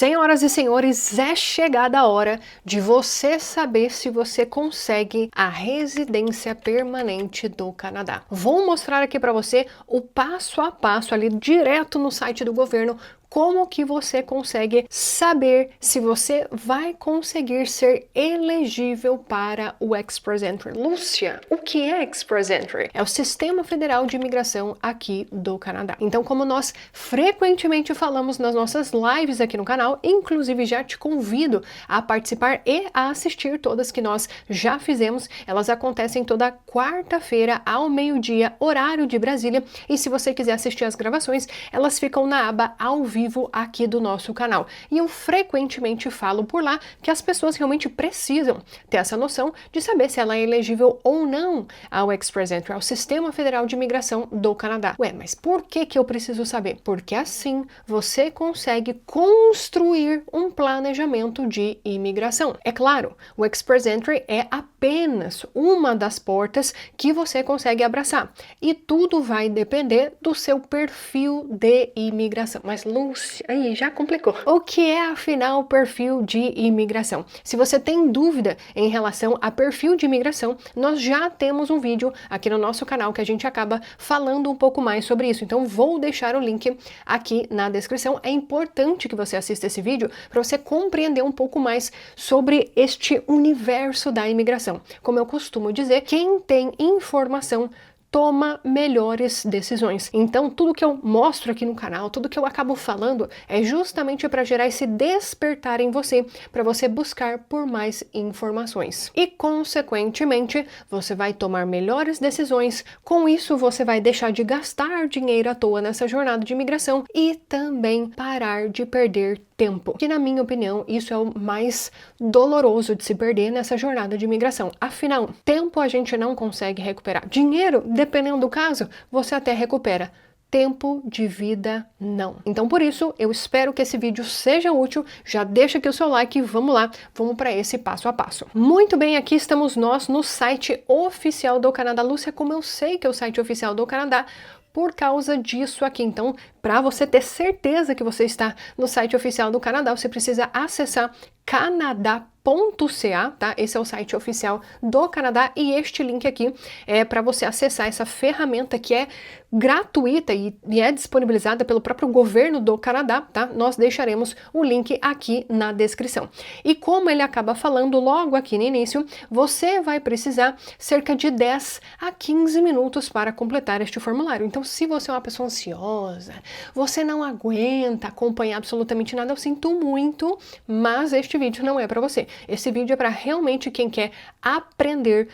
Senhoras e senhores, é chegada a hora de você saber se você consegue a residência permanente do Canadá. Vou mostrar aqui para você o passo a passo ali direto no site do governo, como que você consegue saber se você vai conseguir ser elegível para o Express Entry. Lúcia, o que é Express Entry? É o Sistema Federal de Imigração aqui do Canadá. Então, como nós frequentemente falamos nas nossas lives aqui no canal, inclusive já te convido a participar e a assistir todas que nós já fizemos. Elas acontecem toda quarta-feira ao meio-dia, horário de Brasília, e se você quiser assistir as gravações, elas ficam na aba ao vivo aqui do nosso canal. E eu frequentemente falo por lá que as pessoas realmente precisam ter essa noção de saber se ela é elegível ou não ao Express Entry, ao Sistema Federal de Imigração do Canadá. Ué, mas por que eu preciso saber? Porque assim você consegue construir um planejamento de imigração. É claro, o Express Entry é apenas uma das portas que você consegue abraçar. E tudo vai depender do seu perfil de imigração. Mas Lúcia, aí já complicou. O que é afinal o perfil de imigração? Se você tem dúvida em relação a perfil de imigração, nós já temos um vídeo aqui no nosso canal que a gente acaba falando um pouco mais sobre isso. Então vou deixar o link aqui na descrição. É importante que você assista esse vídeo para você compreender um pouco mais sobre este universo da imigração. Como eu costumo dizer, quem tem informação toma melhores decisões. Então, tudo que eu mostro aqui no canal, tudo que eu acabo falando é justamente para gerar esse despertar em você, para você buscar por mais informações. E, consequentemente, você vai tomar melhores decisões. Com isso, você vai deixar de gastar dinheiro à toa nessa jornada de imigração e também parar de perder tempo, que na minha opinião isso é o mais doloroso de se perder nessa jornada de imigração. Afinal, tempo a gente não consegue recuperar. Dinheiro, dependendo do caso, você até recupera. Tempo de vida, não. Então, por isso, eu espero que esse vídeo seja útil. Já deixa aqui o seu like e vamos lá, vamos para esse passo a passo. Muito bem, aqui estamos nós no site oficial do Canadá. Lúcia, como eu sei que é o site oficial do Canadá, por causa disso aqui. Então, para você ter certeza que você está no site oficial do Canadá, você precisa acessar canadá.ca, tá? Esse é o site oficial do Canadá e este link aqui é para você acessar essa ferramenta que é gratuita e é disponibilizada pelo próprio governo do Canadá, tá? Nós deixaremos o link aqui na descrição. E como ele acaba falando logo aqui no início, você vai precisar cerca de 10 a 15 minutos para completar este formulário. Então, se você é uma pessoa ansiosa, você não aguenta acompanhar absolutamente nada, eu sinto muito, mas este vídeo não é para você. Esse vídeo é para realmente quem quer aprender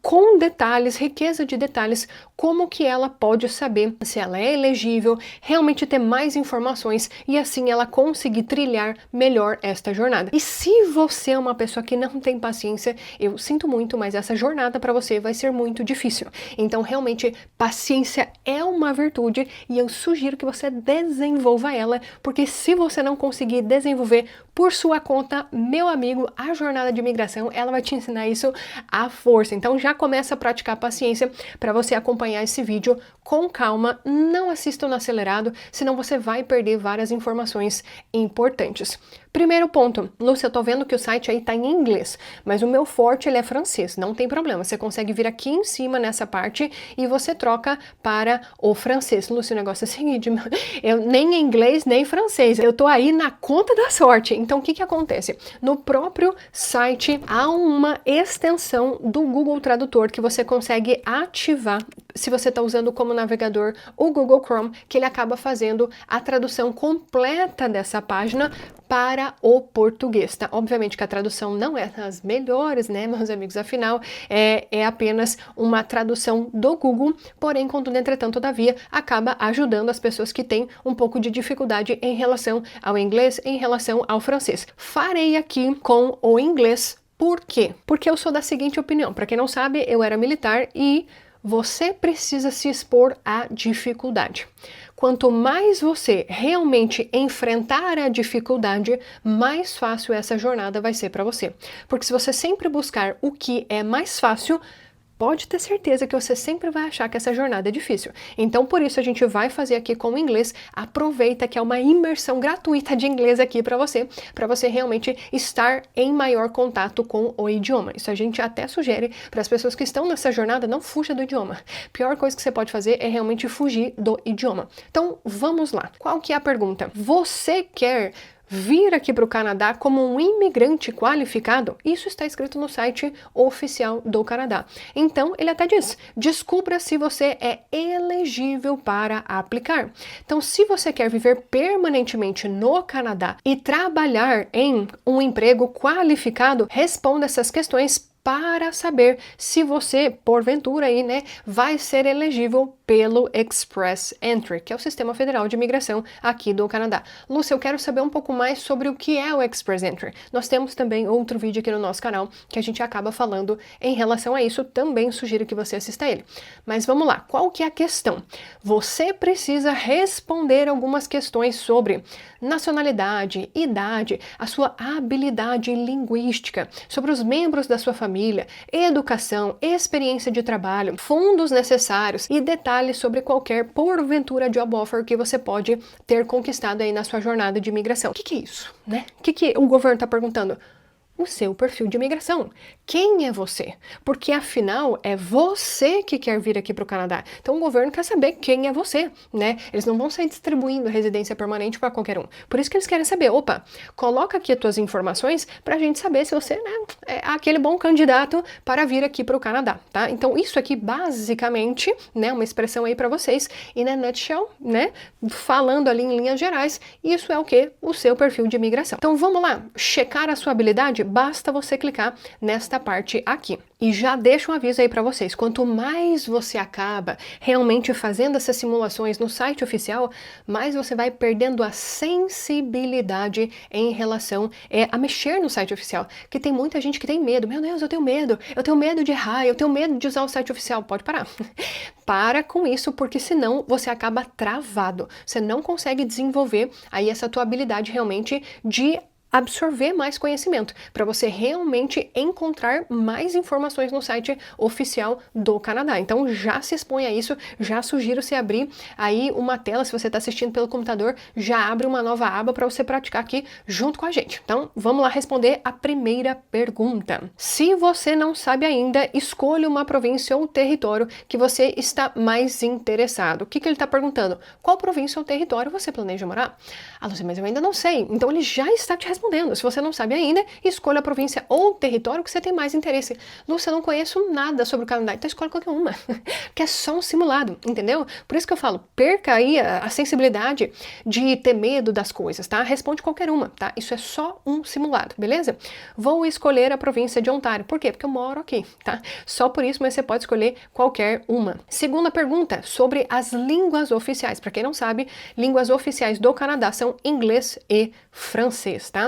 com detalhes, riqueza de detalhes, como que ela pode saber se ela é elegível, realmente ter mais informações e assim ela conseguir trilhar melhor esta jornada. E se você é uma pessoa que não tem paciência, eu sinto muito, mas essa jornada para você vai ser muito difícil. Então, realmente, paciência é uma virtude e eu sugiro que você desenvolva ela, porque se você não conseguir desenvolver por sua conta, meu amigo, a jornada de imigração, ela vai te ensinar isso à força. Então já começa a praticar paciência para você acompanhar esse vídeo com calma, não assista no acelerado, senão você vai perder várias informações importantes. Primeiro ponto, Lúcia, eu tô vendo que o site aí tá em inglês, mas o meu forte ele é francês, não tem problema, você consegue vir aqui em cima nessa parte e você troca para o francês. Lúcia, o negócio é o seguinte, eu nem inglês nem francês, eu tô aí na conta da sorte. Então o que acontece? No próprio site há uma extensão do Google Tradutor que você consegue ativar se você está usando como navegador o Google Chrome, que ele acaba fazendo a tradução completa dessa página para o português, tá? Obviamente que a tradução não é das melhores, né, meus amigos? Afinal, é apenas uma tradução do Google, porém, contudo, entretanto, todavia, acaba ajudando as pessoas que têm um pouco de dificuldade em relação ao inglês, em relação ao francês. Farei aqui com o inglês. Por quê? Porque eu sou da seguinte opinião. Para quem não sabe, eu era militar e você precisa se expor à dificuldade. Quanto mais você realmente enfrentar a dificuldade, mais fácil essa jornada vai ser para você. Porque se você sempre buscar o que é mais fácil, pode ter certeza que você sempre vai achar que essa jornada é difícil. Então, por isso, a gente vai fazer aqui com o inglês. Aproveita que é uma imersão gratuita de inglês aqui para você realmente estar em maior contato com o idioma. Isso a gente até sugere para as pessoas que estão nessa jornada, não fuja do idioma. A pior coisa que você pode fazer é realmente fugir do idioma. Então, vamos lá. Qual que é a pergunta? Você quer vir aqui para o Canadá como um imigrante qualificado? Isso está escrito no site oficial do Canadá. Então, ele até diz, descubra se você é elegível para aplicar. Então, se você quer viver permanentemente no Canadá e trabalhar em um emprego qualificado, responda essas questões para saber se você, porventura aí, né, vai ser elegível pelo Express Entry, que é o Sistema Federal de Imigração aqui do Canadá. Lúcia, eu quero saber um pouco mais sobre o que é o Express Entry. Nós temos também outro vídeo aqui no nosso canal que a gente acaba falando em relação a isso, também sugiro que você assista a ele. Mas vamos lá, qual que é a questão? Você precisa responder algumas questões sobre nacionalidade, idade, a sua habilidade linguística, sobre os membros da sua família, educação, experiência de trabalho, fundos necessários e detalhes sobre qualquer porventura job offer que você pode ter conquistado aí na sua jornada de imigração. O que é isso, né? O que o governo está perguntando? O seu perfil de imigração. Quem é você? Porque afinal é você que quer vir aqui para o Canadá. Então o governo quer saber quem é você, né? Eles não vão sair distribuindo residência permanente para qualquer um. Por isso que eles querem saber, opa, coloca aqui as tuas informações para a gente saber se você, né, é aquele bom candidato para vir aqui para o Canadá, tá? Então isso aqui basicamente, né, uma expressão aí para vocês, e na nutshell, né, falando ali em linhas gerais, isso é o que? O seu perfil de imigração. Então vamos lá, checar a sua habilidade. Basta você clicar nesta parte aqui. E já deixo um aviso aí para vocês, quanto mais você acaba realmente fazendo essas simulações no site oficial, mais você vai perdendo a sensibilidade em relação a mexer no site oficial. Que tem muita gente que tem medo. Meu Deus, eu tenho medo de errar, eu tenho medo de usar o site oficial. Pode parar. Para com isso, porque senão você acaba travado. Você não consegue desenvolver aí essa tua habilidade realmente de absorver mais conhecimento, para você realmente encontrar mais informações no site oficial do Canadá. Então já se expõe a isso, já sugiro você abrir aí uma tela, se você está assistindo pelo computador, já abre uma nova aba para você praticar aqui junto com a gente. Então vamos lá responder a primeira pergunta. Se você não sabe ainda, escolha uma província ou território que você está mais interessado. O que ele está perguntando? Qual província ou território você planeja morar? Ah, Lúcia, mas eu ainda não sei. Então ele já está te respondendo. Se você não sabe ainda, escolha a província ou território que você tem mais interesse. Lúcia, eu não conheço nada sobre o Canadá, então escolhe qualquer uma, que é só um simulado, entendeu? Por isso que eu falo, perca aí a sensibilidade de ter medo das coisas, tá? Responde qualquer uma, tá? Isso é só um simulado, beleza? Vou escolher a província de Ontário. Por quê? Porque eu moro aqui, tá? Só por isso, mas você pode escolher qualquer uma. Segunda pergunta, sobre as línguas oficiais. Para quem não sabe, línguas oficiais do Canadá são inglês e francês, tá?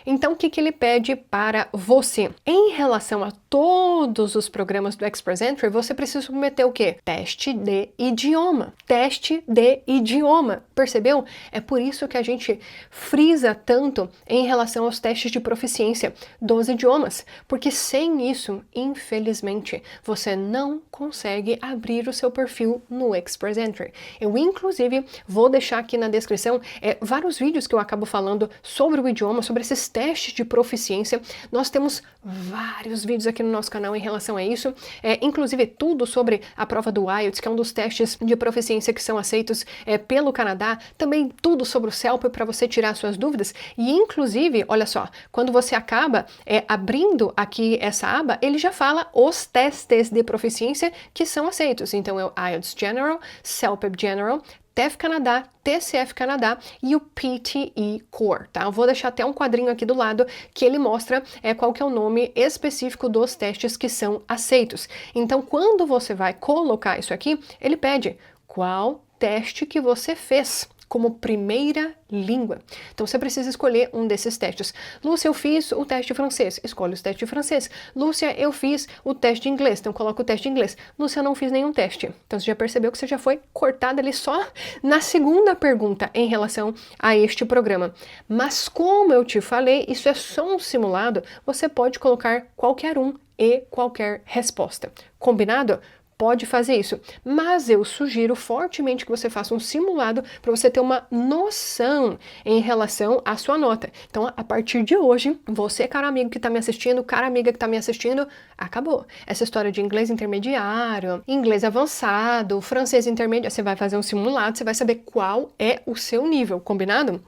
Então, o que ele pede para você? Em relação a todos os programas do Express Entry, você precisa submeter o quê? Teste de idioma. Teste de idioma. Percebeu? É por isso que a gente frisa tanto em relação aos testes de proficiência dos idiomas. Porque sem isso, infelizmente, você não consegue abrir o seu perfil no Express Entry. Eu, inclusive, vou deixar aqui na descrição vários vídeos que eu acabo falando sobre o idioma, sobre esses testes de proficiência. Nós temos vários vídeos aqui no nosso canal em relação a isso, inclusive tudo sobre a prova do IELTS, que é um dos testes de proficiência que são aceitos pelo Canadá, também tudo sobre o CELP para você tirar suas dúvidas, e inclusive, olha só, quando você acaba abrindo aqui essa aba, ele já fala os testes de proficiência que são aceitos, então é o IELTS General, CELP General, TEF Canadá, TCF Canadá e o PTE Core, tá? Eu vou deixar até um quadrinho aqui do lado que ele mostra qual que é o nome específico dos testes que são aceitos. Então, quando você vai colocar isso aqui, ele pede qual teste que você fez. como primeira língua. Então você precisa escolher um desses testes. Lúcia, eu fiz o teste de francês. Escolhe o teste de francês. Lúcia, eu fiz o teste de inglês. Então coloca o teste de inglês. Lúcia, eu não fiz nenhum teste. Então você já percebeu que você já foi cortada ali só na segunda pergunta em relação a este programa. Mas como eu te falei, isso é só um simulado, você pode colocar qualquer um e qualquer resposta. Combinado? Pode fazer isso, mas eu sugiro fortemente que você faça um simulado para você ter uma noção em relação à sua nota. Então, a partir de hoje, você, cara amigo que está me assistindo, cara amiga que está me assistindo, acabou. Essa história de inglês intermediário, inglês avançado, francês intermediário, você vai fazer um simulado, você vai saber qual é o seu nível, combinado?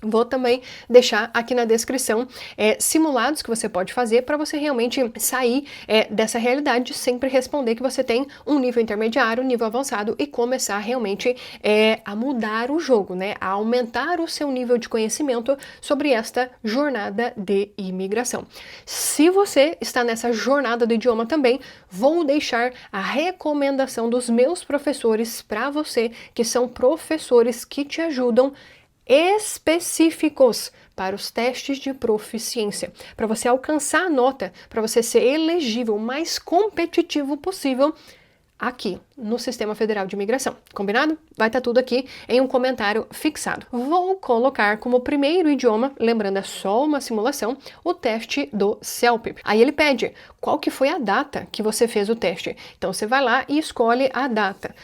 Vou também deixar aqui na descrição simulados que você pode fazer para você realmente sair dessa realidade de sempre responder que você tem um nível intermediário, um nível avançado e começar realmente a mudar o jogo, né? A aumentar o seu nível de conhecimento sobre esta jornada de imigração. Se você está nessa jornada do idioma também, vou deixar a recomendação dos meus professores para você, que são professores que te ajudam específicos para os testes de proficiência, para você alcançar a nota, para você ser elegível, o mais competitivo possível aqui no Sistema Federal de Imigração. Combinado? Vai estar tudo aqui em um comentário fixado. Vou colocar como primeiro idioma, lembrando, é só uma simulação, o teste do CELPIP. Aí ele pede qual que foi a data que você fez o teste. Então você vai lá e escolhe a data.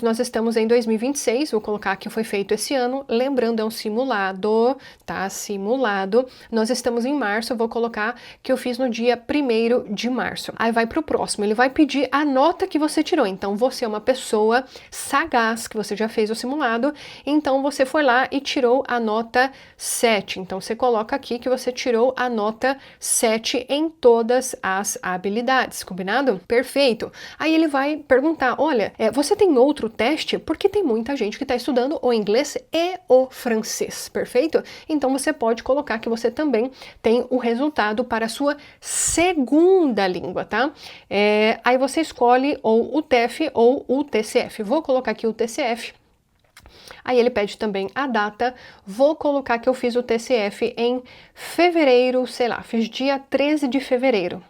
Nós estamos em 2026, vou colocar que foi feito esse ano, lembrando, é um simulado, tá? Simulado. Nós estamos em março, vou colocar que eu fiz no dia 1º de março. Aí vai para o próximo, ele vai pedir a nota que você tirou. Então você é uma pessoa sagaz, que você já fez o simulado, então você foi lá e tirou a nota 7. Então você coloca aqui que você tirou a nota 7 em todas as habilidades, combinado? Perfeito. Aí ele vai perguntar, olha, você tem outro teste? Porque tem muita gente que está estudando o inglês e o francês, perfeito? Então você pode colocar que você também tem o resultado para a sua segunda língua, tá? Aí você escolhe ou o TEF ou o TCF. Vou colocar aqui o TCF. Aí ele pede também a data. Vou colocar que eu fiz o TCF em fevereiro, sei lá, fiz dia 13 de fevereiro.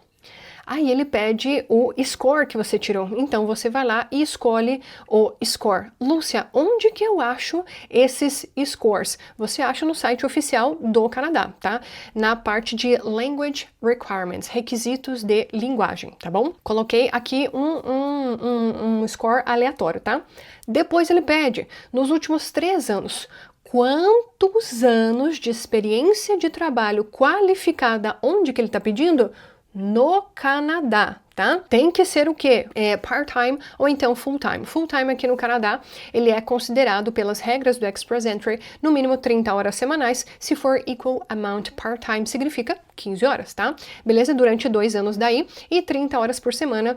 Aí ele pede o score que você tirou. Então você vai lá e escolhe o score. Lúcia, onde que eu acho esses scores? Você acha no site oficial do Canadá, tá? Na parte de Language Requirements, requisitos de linguagem, tá bom? Coloquei aqui um score aleatório, tá? Depois ele pede, nos últimos 3 anos, quantos anos de experiência de trabalho qualificada, onde que ele está pedindo? No Canadá, tá? Tem que ser o quê? Part-time ou então full-time. Full-time aqui no Canadá, ele é considerado pelas regras do Express Entry no mínimo 30 horas semanais. Se for equal amount part-time, significa 15 horas, tá? Beleza? Durante 2 anos daí e 30 horas por semana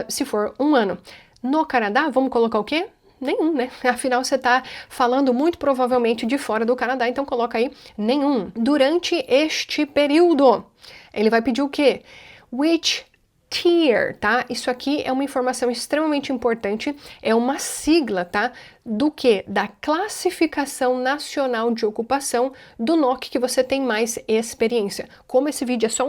se for 1 ano. No Canadá, vamos colocar o quê? Nenhum, né? Afinal, você está falando muito provavelmente de fora do Canadá, então coloca aí nenhum. Durante este período, ele vai pedir o quê? Which tier, tá? Isso aqui é uma informação extremamente importante, é uma sigla, tá? Do que? Da Classificação Nacional de Ocupação do NOC que você tem mais experiência. Como esse vídeo é só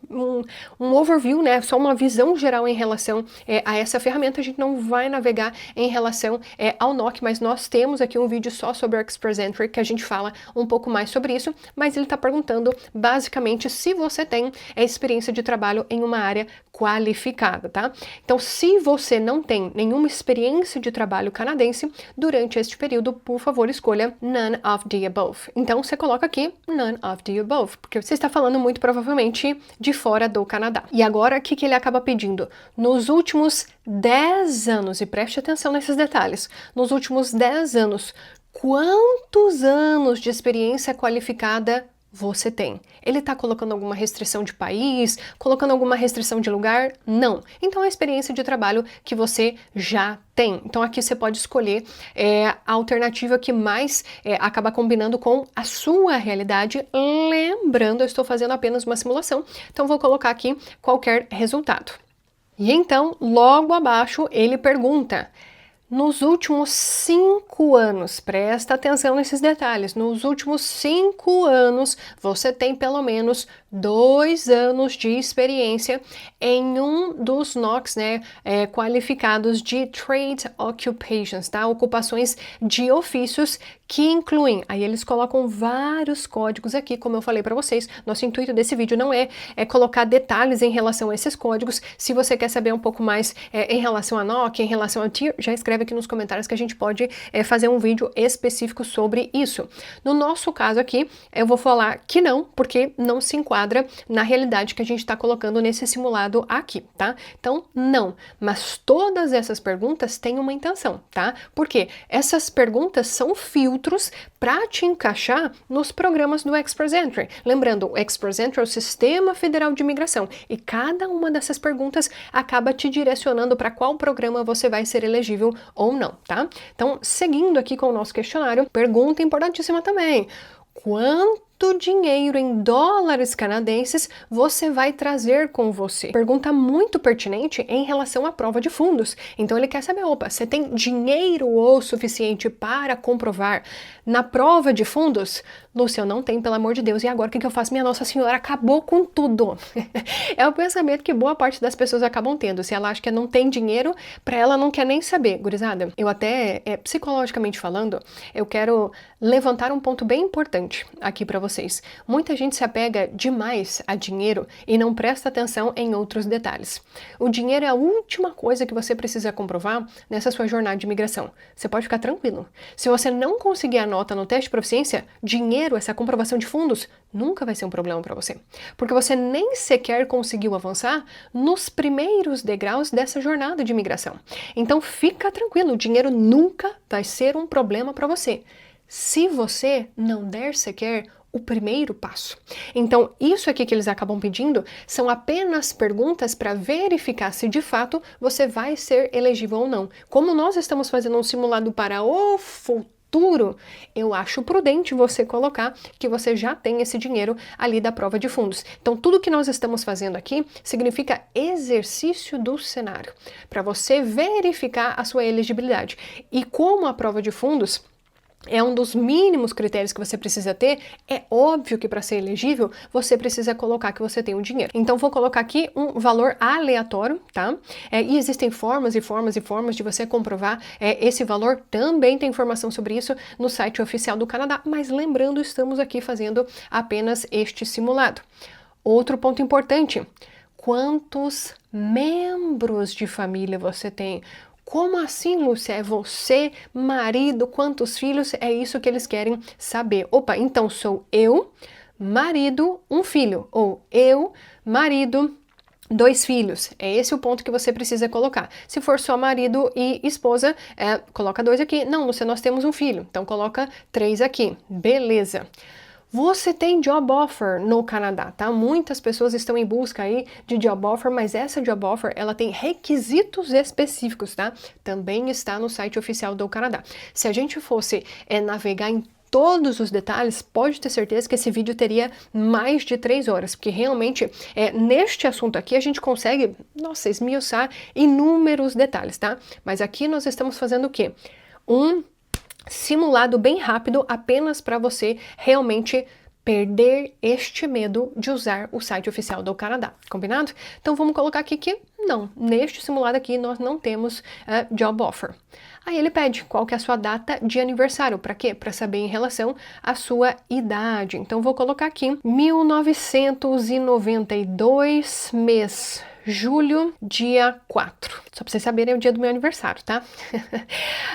um overview, né? Só uma visão geral em relação a essa ferramenta, a gente não vai navegar em relação ao NOC, mas nós temos aqui um vídeo só sobre o Express Entry que a gente fala um pouco mais sobre isso, mas ele está perguntando basicamente se você tem experiência de trabalho em uma área qualificada, tá? Então, se você não tem nenhuma experiência de trabalho canadense durante este período, por favor, escolha none of the above. Então, você coloca aqui none of the above, porque você está falando muito provavelmente de fora do Canadá. E agora, o que ele acaba pedindo? Nos últimos 10 anos, e preste atenção nesses detalhes, nos últimos 10 anos, quantos anos de experiência qualificada você tem? Ele está colocando alguma restrição de país, colocando alguma restrição de lugar? Não. Então, é a experiência de trabalho que você já tem. Então, aqui você pode escolher a alternativa que mais acaba combinando com a sua realidade. Lembrando, eu estou fazendo apenas uma simulação, então vou colocar aqui qualquer resultado. E então, logo abaixo, ele pergunta: nos últimos 5 anos, presta atenção nesses detalhes, nos últimos 5 anos você tem pelo menos 2 anos de experiência em um dos NOCs, né, qualificados de Trade Occupations, tá? Ocupações de ofícios que incluem, aí eles colocam vários códigos aqui, como eu falei para vocês, nosso intuito desse vídeo não é colocar detalhes em relação a esses códigos. Se você quer saber um pouco mais em relação a NOC, em relação a TIR, já escreve aqui nos comentários que a gente pode fazer um vídeo específico sobre isso. No nosso caso aqui, eu vou falar que não, porque não se enquadra na realidade que a gente está colocando nesse simulado aqui, tá? Então, não. Mas todas essas perguntas têm uma intenção, tá? Porque essas perguntas são filtros para te encaixar nos programas do Express Entry. Lembrando, o Express Entry é o Sistema Federal de Imigração e cada uma dessas perguntas acaba te direcionando para qual programa você vai ser elegível ou não, tá? Então, seguindo aqui com o nosso questionário, pergunta importantíssima também. Quanto dinheiro em dólares canadenses você vai trazer com você? Pergunta muito pertinente em relação à prova de fundos. Então ele quer saber, opa, você tem dinheiro o suficiente para comprovar na prova de fundos? Lúcia, eu não tenho, pelo amor de Deus, e agora o que eu faço? Minha Nossa Senhora, acabou com tudo. É o pensamento que boa parte das pessoas acabam tendo. Se ela acha que não tem dinheiro, para ela não quer nem saber. Gurizada, eu até, psicologicamente falando, eu quero levantar um ponto bem importante aqui para vocês. Muita gente se apega demais a dinheiro e não presta atenção em outros detalhes. O dinheiro é a última coisa que você precisa comprovar nessa sua jornada de imigração. Você pode ficar tranquilo. Se você não conseguir a nota no teste de proficiência, dinheiro, essa comprovação de fundos, nunca vai ser um problema para você. Porque você nem sequer conseguiu avançar nos primeiros degraus dessa jornada de imigração. Então fica tranquilo, o dinheiro nunca vai ser um problema para você, se você não der sequer o primeiro passo. Então, isso aqui que eles acabam pedindo são apenas perguntas para verificar se de fato você vai ser elegível ou não. Como nós estamos fazendo um simulado para o futuro, eu acho prudente você colocar que você já tem esse dinheiro ali da prova de fundos. Então, tudo que nós estamos fazendo aqui significa exercício do cenário, para você verificar a sua elegibilidade. E como a prova de fundos é um dos mínimos critérios que você precisa ter, é óbvio que para ser elegível, você precisa colocar que você tem o dinheiro. Então, vou colocar aqui um valor aleatório, tá? E existem formas e formas e formas de você comprovar esse valor. Também tem informação sobre isso no site oficial do Canadá, mas lembrando, estamos aqui fazendo apenas este simulado. Outro ponto importante, quantos membros de família você tem? Como assim, Lúcia? É você, marido, quantos filhos? É isso que eles querem saber. Opa, então sou eu, marido, um filho. Ou eu, marido, 2 filhos. É esse o ponto que você precisa colocar. Se for só marido e esposa, coloca 2 aqui. Não, Lúcia, nós temos um filho. Então coloca 3 aqui. Beleza. Você tem job offer no Canadá, tá? Muitas pessoas estão em busca aí de job offer, mas essa job offer, ela tem requisitos específicos, tá? Também está no site oficial do Canadá. Se a gente fosse navegar em todos os detalhes, pode ter certeza que esse vídeo teria mais de 3 horas, porque realmente, neste assunto aqui, a gente consegue, nossa, esmiuçar inúmeros detalhes, tá? Mas aqui nós estamos fazendo o quê? Um simulado bem rápido, apenas para você realmente perder este medo de usar o site oficial do Canadá, combinado? Então vamos colocar aqui que não, neste simulado aqui nós não temos job offer. Aí ele pede qual que é a sua data de aniversário, para quê? Para saber em relação à sua idade. Então vou colocar aqui 1992, mês julho, dia 4. Só pra vocês saberem, é o dia do meu aniversário, tá?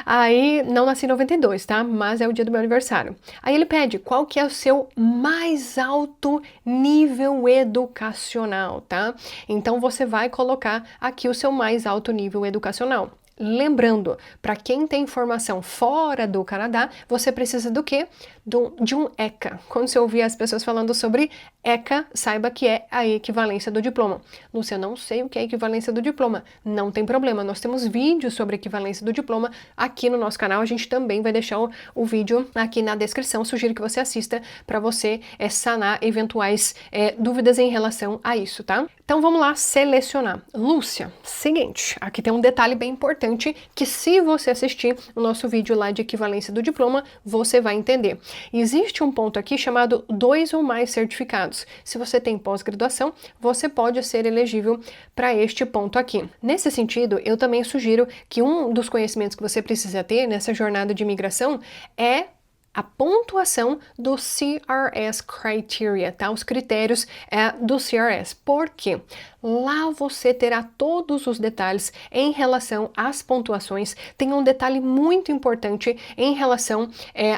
Aí, não nasci em 92, tá? Mas é o dia do meu aniversário. Aí ele pede qual que é o seu mais alto nível educacional, tá? Então você vai colocar aqui o seu mais alto nível educacional. Lembrando, para quem tem formação fora do Canadá, você precisa do quê? De um ECA. Quando você ouvir as pessoas falando sobre ECA, saiba que é a equivalência do diploma. Lúcia, eu não sei o que é a equivalência do diploma. Não tem problema, nós temos vídeos sobre a equivalência do diploma aqui no nosso canal. A gente também vai deixar o vídeo aqui na descrição. Sugiro que você assista para você sanar eventuais dúvidas em relação a isso, tá? Então vamos lá selecionar. Lúcia, seguinte, aqui tem um detalhe bem importante que se você assistir o nosso vídeo lá de equivalência do diploma, você vai entender. Existe um ponto aqui chamado 2 ou mais certificados. Se você tem pós-graduação, você pode ser elegível para este ponto aqui. Nesse sentido, eu também sugiro que um dos conhecimentos que você precisa ter nessa jornada de imigração é a pontuação do CRS Criteria, tá? Os critérios do CRS. Por quê? Lá você terá todos os detalhes em relação às pontuações. Tem um detalhe muito importante em relação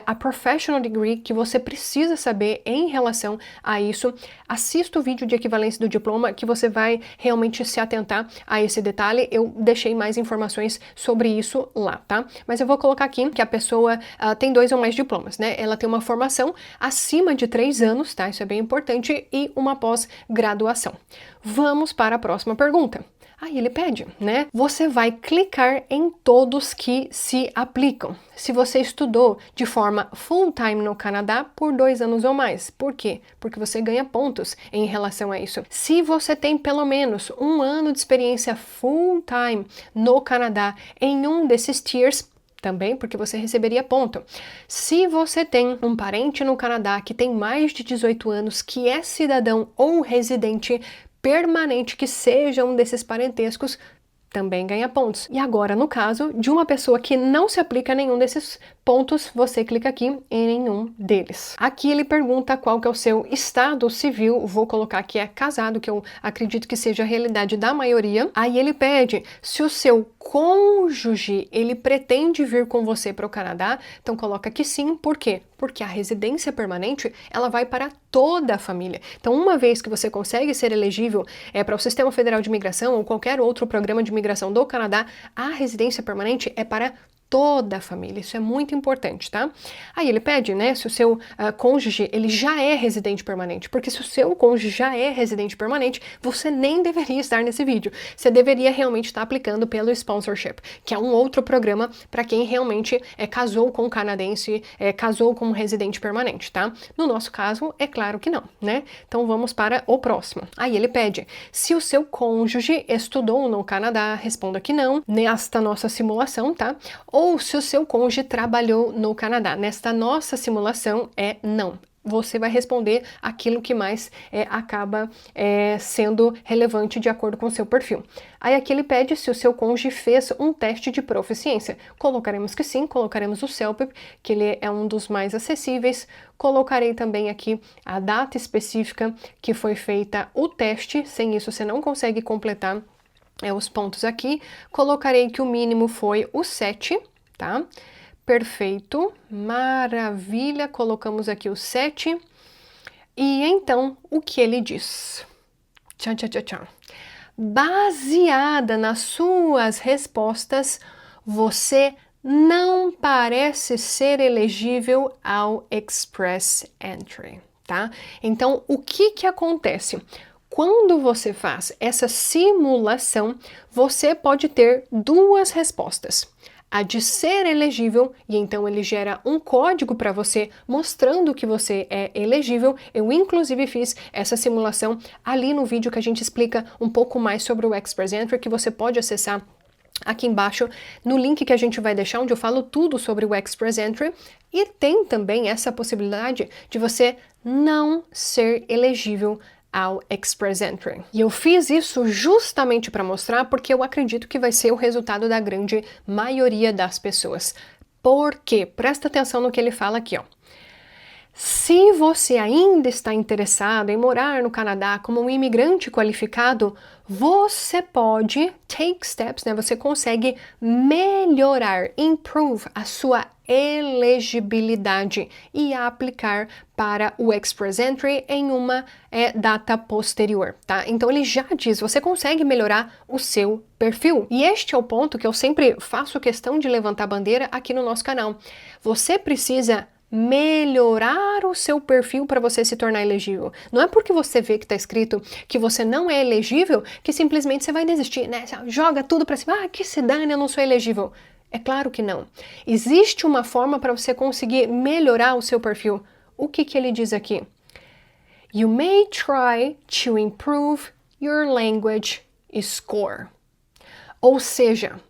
a Professional Degree que você precisa saber em relação a isso. Assista o vídeo de equivalência do diploma que você vai realmente se atentar a esse detalhe. Eu deixei mais informações sobre isso lá, tá? Mas eu vou colocar aqui que a pessoa tem 2 ou mais diplomas, né? Ela tem uma formação acima de 3 anos, tá? Isso é bem importante, e uma pós-graduação. Vamos para a próxima pergunta. Aí ele pede, né? Você vai clicar em todos que se aplicam. Se você estudou de forma full-time no Canadá por 2 anos ou mais. Por quê? Porque você ganha pontos em relação a isso. Se você tem pelo menos 1 ano de experiência full-time no Canadá em um desses tiers, também porque você receberia ponto. Se você tem um parente no Canadá que tem mais de 18 anos, que é cidadão ou residente permanente, que seja um desses parentescos, também ganha pontos. E agora, no caso de uma pessoa que não se aplica a nenhum desses pontos, você clica aqui em nenhum deles. Aqui ele pergunta qual que é o seu estado civil, vou colocar que é casado, que eu acredito que seja a realidade da maioria. Aí ele pede se o seu cônjuge, ele pretende vir com você para o Canadá, então coloca que sim. Por quê? Porque a residência permanente, ela vai para toda a família. Então, uma vez que você consegue ser elegível para o Sistema Federal de Imigração ou qualquer outro programa de imigração do Canadá, a residência permanente é para toda a família. Isso é muito importante, tá? Aí ele pede, né, se o seu cônjuge, ele já é residente permanente, porque se o seu cônjuge já é residente permanente, você nem deveria estar nesse vídeo. Você deveria realmente estar aplicando pelo sponsorship, que é um outro programa para quem realmente casou com um canadense, casou com um residente permanente, tá? No nosso caso, é claro que não, né? Então vamos para o próximo. Aí ele pede, se o seu cônjuge estudou no Canadá, responda que não, nesta nossa simulação, tá? Ou se o seu cônjuge trabalhou no Canadá. Nesta nossa simulação é não. Você vai responder aquilo que mais acaba sendo relevante de acordo com o seu perfil. Aí aqui ele pede se o seu cônjuge fez um teste de proficiência. Colocaremos que sim, colocaremos o CELPIP, que ele é um dos mais acessíveis. Colocarei também aqui a data específica que foi feita o teste. Sem isso você não consegue completar os pontos aqui. Colocarei que o mínimo foi o 7, tá? Perfeito, maravilha, colocamos aqui o 7. E então, o que ele diz? Tchan, tchan, tchan, tchan. Baseada nas suas respostas, você não parece ser elegível ao Express Entry, tá? Então, o que acontece? Quando você faz essa simulação, você pode ter 2 respostas. A de ser elegível, e então ele gera um código para você mostrando que você é elegível. Eu inclusive fiz essa simulação ali no vídeo que a gente explica um pouco mais sobre o Express Entry, que você pode acessar aqui embaixo no link que a gente vai deixar, onde eu falo tudo sobre o Express Entry. E tem também essa possibilidade de você não ser elegível ao Express Entry. E eu fiz isso justamente para mostrar porque eu acredito que vai ser o resultado da grande maioria das pessoas. Por quê? Presta atenção no que ele fala aqui, ó. Se você ainda está interessado em morar no Canadá como um imigrante qualificado, você pode take steps, né? Você consegue melhorar, improve a sua elegibilidade e aplicar para o Express Entry em uma data posterior, tá? Então ele já diz, você consegue melhorar o seu perfil. E este é o ponto que eu sempre faço questão de levantar a bandeira aqui no nosso canal. Você precisa melhorar o seu perfil para você se tornar elegível. Não é porque você vê que está escrito que você não é elegível que simplesmente você vai desistir, né? Joga tudo para cima, que se dane, eu não sou elegível. É claro que não. Existe uma forma para você conseguir melhorar o seu perfil. O que ele diz aqui? You may try to improve your language score. Ou seja,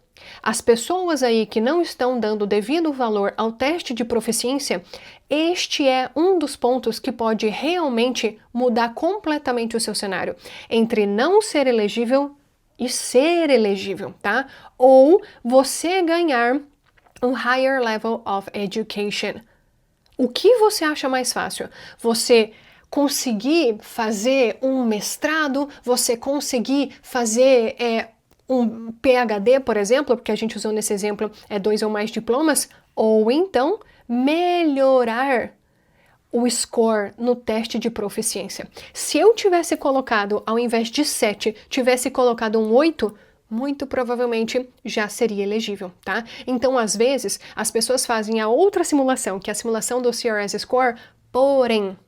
as pessoas aí que não estão dando devido valor ao teste de proficiência, este é um dos pontos que pode realmente mudar completamente o seu cenário entre não ser elegível e ser elegível, tá? Ou você ganhar um higher level of education. O que você acha mais fácil? Você conseguir fazer um mestrado? Você conseguir fazer um PhD, por exemplo, porque a gente usou nesse exemplo 2 ou mais diplomas? Ou então melhorar o score no teste de proficiência. Se eu tivesse colocado, ao invés de 7, tivesse colocado um 8, muito provavelmente já seria elegível, tá? Então, às vezes, as pessoas fazem a outra simulação, que é a simulação do CRS Score, porém,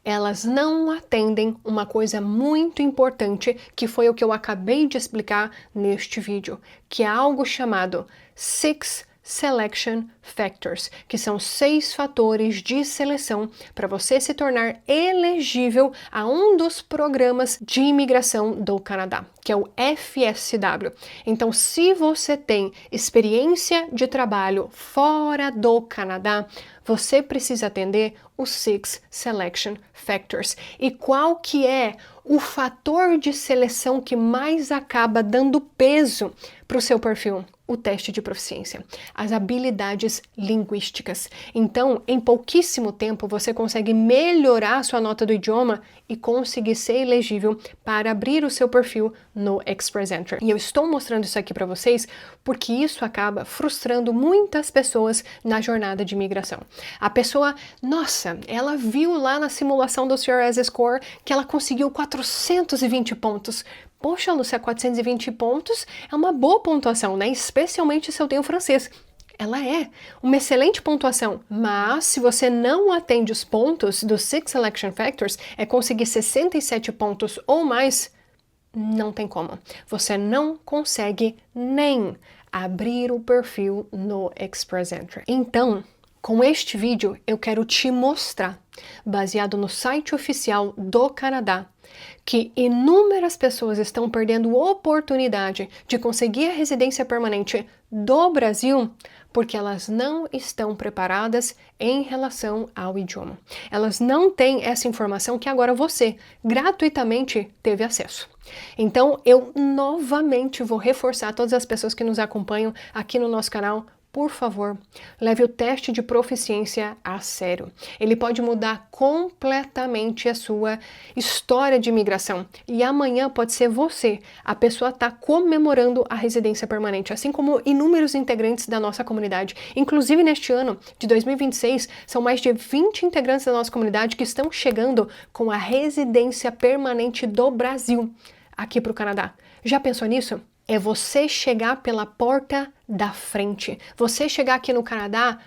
elas não atendem uma coisa muito importante, que foi o que eu acabei de explicar neste vídeo, que é algo chamado Six Selection Factors, que são 6 fatores de seleção para você se tornar elegível a um dos programas de imigração do Canadá, que é o FSW. Então, se você tem experiência de trabalho fora do Canadá, você precisa atender os 6 Selection Factors. E qual que é o fator de seleção que mais acaba dando peso para o seu perfil? O teste de proficiência, as habilidades linguísticas. Então, em pouquíssimo tempo, você consegue melhorar a sua nota do idioma e conseguir ser elegível para abrir o seu perfil no Express Entry. E eu estou mostrando isso aqui para vocês porque isso acaba frustrando muitas pessoas na jornada de imigração. A pessoa, nossa, ela viu lá na simulação do CRS Score que ela conseguiu 420 pontos. Poxa, Lúcia, 420 pontos é uma boa pontuação, né? Especialmente se eu tenho francês. Ela é uma excelente pontuação, mas se você não atende os pontos dos 6 Selection Factors, é conseguir 67 pontos ou mais, não tem como. Você não consegue nem abrir o perfil no Express Entry. Então, com este vídeo, eu quero te mostrar, baseado no site oficial do Canadá, que inúmeras pessoas estão perdendo oportunidade de conseguir a residência permanente do Brasil porque elas não estão preparadas em relação ao idioma. Elas não têm essa informação que agora você gratuitamente teve acesso. Então, eu novamente vou reforçar a todas as pessoas que nos acompanham aqui no nosso canal. Por favor, leve o teste de proficiência a sério. Ele pode mudar completamente a sua história de imigração. E amanhã pode ser você, a pessoa está comemorando a residência permanente, assim como inúmeros integrantes da nossa comunidade. Inclusive, neste ano de 2026, são mais de 20 integrantes da nossa comunidade que estão chegando com a residência permanente do Brasil aqui para o Canadá. Já pensou nisso? É você chegar pela porta da frente. Você chegar aqui no Canadá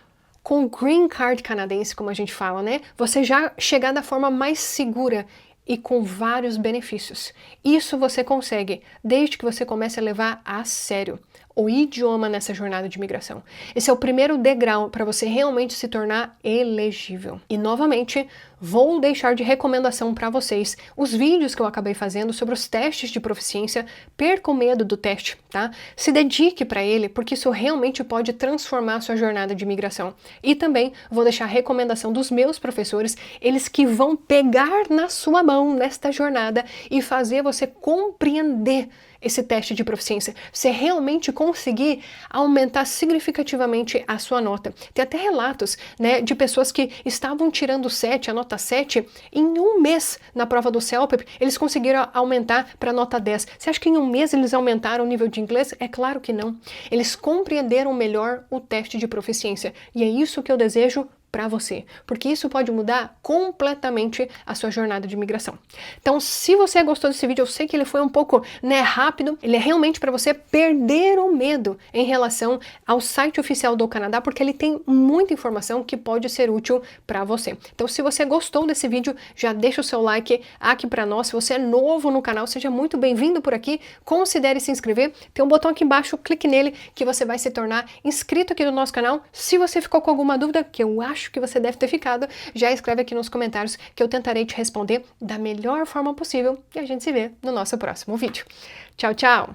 com green card canadense, como a gente fala, né? Você já chegar da forma mais segura e com vários benefícios. Isso você consegue desde que você comece a levar a sério o idioma nessa jornada de imigração. Esse é o primeiro degrau para você realmente se tornar elegível. E novamente, vou deixar de recomendação para vocês os vídeos que eu acabei fazendo sobre os testes de proficiência. Perca o medo do teste, tá? Se dedique para ele, porque isso realmente pode transformar a sua jornada de imigração. E também vou deixar a recomendação dos meus professores, eles que vão pegar na sua mão nesta jornada e fazer você compreender esse teste de proficiência, você realmente conseguir aumentar significativamente a sua nota. Tem até relatos, né, de pessoas que estavam tirando 7, a nota 7, em um mês na prova do CELPEP, eles conseguiram aumentar para a nota 10. Você acha que em um mês eles aumentaram o nível de inglês? É claro que não. Eles compreenderam melhor o teste de proficiência. E é isso que eu desejo para você, porque isso pode mudar completamente a sua jornada de imigração. Então, se você gostou desse vídeo, eu sei que ele foi um pouco, né, rápido, ele é realmente para você perder o medo em relação ao site oficial do Canadá, porque ele tem muita informação que pode ser útil para você. Então, se você gostou desse vídeo, já deixa o seu like aqui para nós. Se você é novo no canal, seja muito bem-vindo por aqui, considere se inscrever. Tem um botão aqui embaixo, clique nele que você vai se tornar inscrito aqui no nosso canal. Se você ficou com alguma dúvida, que eu acho acho que você deve ter ficado, já escreve aqui nos comentários que eu tentarei te responder da melhor forma possível e a gente se vê no nosso próximo vídeo. Tchau, tchau!